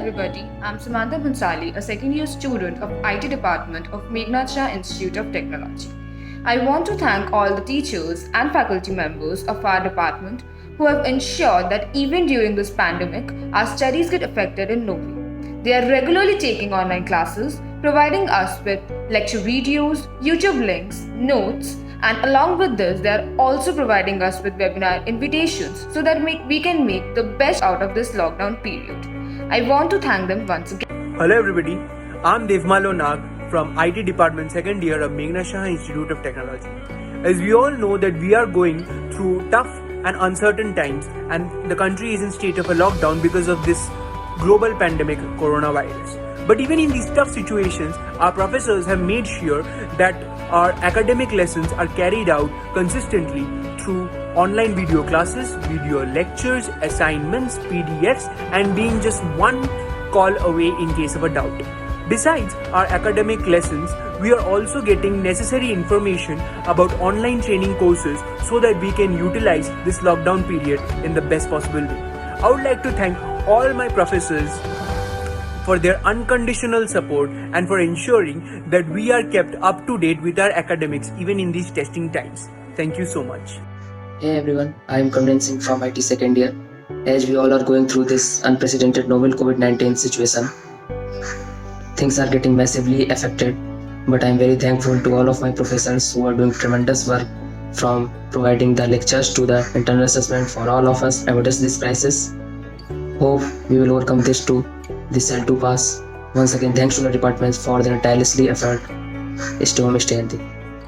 everybody, I'm Samantha Bhansali, a second year student of IT department of Meghnad Shah Institute of Technology. I want to thank all the teachers and faculty members of our department who have ensured that even during this pandemic, our studies get affected in no way. They are regularly taking online classes, providing us with lecture videos, YouTube links, notes, and along with this, they are also providing us with webinar invitations so that we can make the best out of this lockdown period. I want to thank them once again. Hello everybody, I'm Devmalo Nag from IT Department second year of Meghnad Shah Institute of Technology. As we all know that we are going through tough and uncertain times and the country is in state of a lockdown because of this global pandemic coronavirus. But even in these tough situations, our professors have made sure that our academic lessons are carried out consistently through online video classes, video lectures, assignments, PDFs, and being just one call away in case of a doubt. Besides our academic lessons, we are also getting necessary information about online training courses so that we can utilize this lockdown period in the best possible way. I would like to thank all my professors for their unconditional support and for ensuring that we are kept up to date with our academics even in these testing times. Thank you so much. Hey everyone, I am Kamran Singh from IT second year. As we all are going through this unprecedented novel COVID-19 situation, things are getting massively affected, but I am very thankful to all of my professors who are doing tremendous work from providing the lectures to the internal assessment for all of us amidst this crisis. Hope we will overcome this too. This shall too pass. Once again, thanks to the departments for their tirelessly effort. Stay home, stay healthy.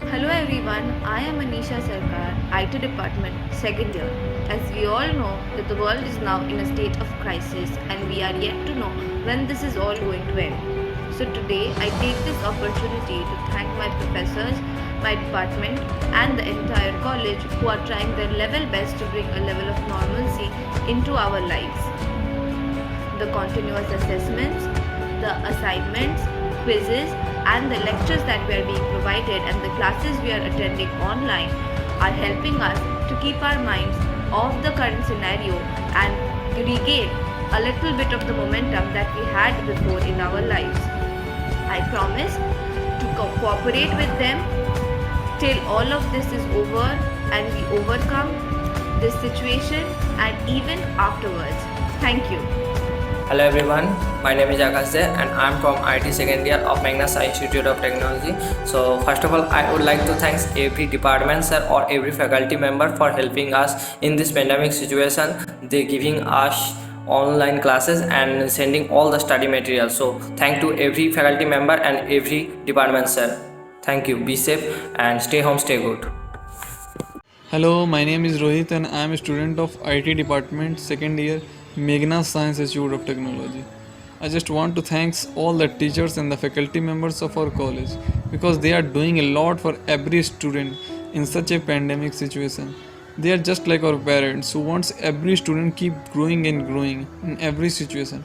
Hello everyone, I am Anisha Sarkar, IT department, second year. As we all know that the world is now in a state of crisis and we are yet to know when this is all going to end. So today I take this opportunity to thank my professors, my department and the entire college who are trying their level best to bring a level of normalcy into our lives. The continuous assessments, the assignments, quizzes and the lectures that we are being provided and the classes we are attending online are helping us to keep our minds off the current scenario and regain a little bit of the momentum that we had before in our lives. I promise to cooperate with them till all of this is over and we overcome this situation and even afterwards. Thank you. Hello everyone, my name is Akash and I am from IT second year of Meghnad Shah Institute of Technology. So first of all, I would like to thank every department sir or every faculty member for helping us in this pandemic situation. They giving us online classes and sending all the study material. So thank to every faculty member and every department sir. Thank you. Be safe and stay home, stay good. Hello, my name is Rohit and I am a student of IT department second year Meghnad Shah Institute of Technology. I just want to thank all the teachers and the faculty members of our college because they are doing a lot for every student in such a pandemic situation. They are just like our parents who wants every student keep growing and growing in every situation.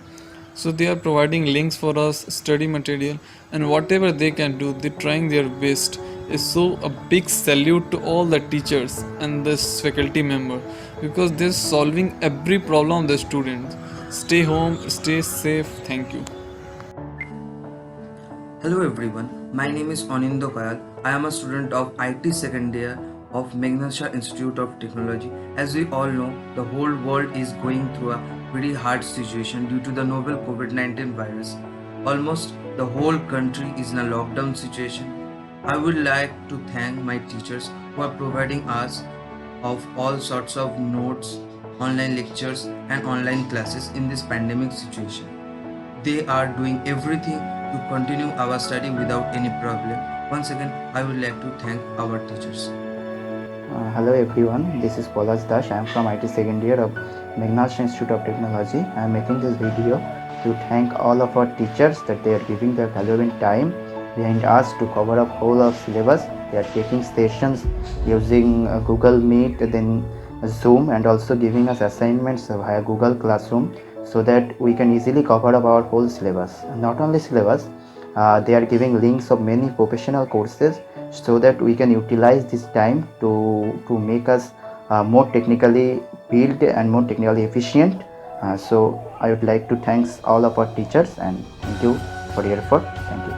So they are providing links for us, study material and whatever they can do, they're trying their best. So a big salute to all the teachers and this faculty member because they're solving every problem of the students. Stay home, stay safe. Thank you. Hello everyone, my name is Anindo Kayal. I am a student of IT second year of Meghnad Shah Institute of Technology. As we all know, the whole world is going through a very hard situation due to the novel COVID-19 virus. Almost the whole country is in a lockdown situation. I would like to thank my teachers who are providing us of all sorts of notes, online lectures and online classes in this pandemic situation. They are doing everything to continue our study without any problem. Once again, I would like to thank our teachers. Hello everyone, this is Polas Dash. I am from IT second year of Meghnad Shah Institute of Technology. I am making this video to thank all of our teachers that they are giving their valuable time behind us to cover up whole of syllabus. They are taking sessions using Google Meet, then Zoom, and also giving us assignments via Google Classroom so that we can easily cover up our whole syllabus. Not only syllabus, they are giving links of many professional courses so that we can utilize this time to make us more technically built and more technically efficient So I would like to thank all of our teachers and thank you for your effort. Thank you.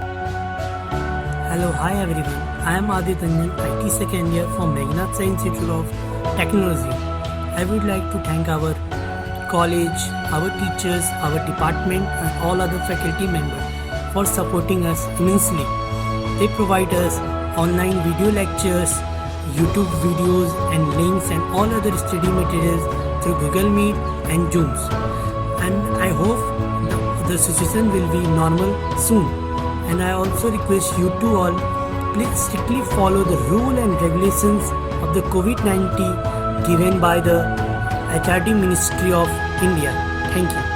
Hello, hi everyone. I am Aditya, IT second year from Meghnad Shah Institute of Technology. I would like to thank our college, our teachers, our department and all other faculty members for supporting us immensely. They provide us online video lectures, YouTube videos and links and all other study materials through Google Meet and Zooms. And I hope the situation will be normal soon. And I also request you to all please strictly follow the rule and regulations of the COVID-19 given by the HRD Ministry of India. Thank you.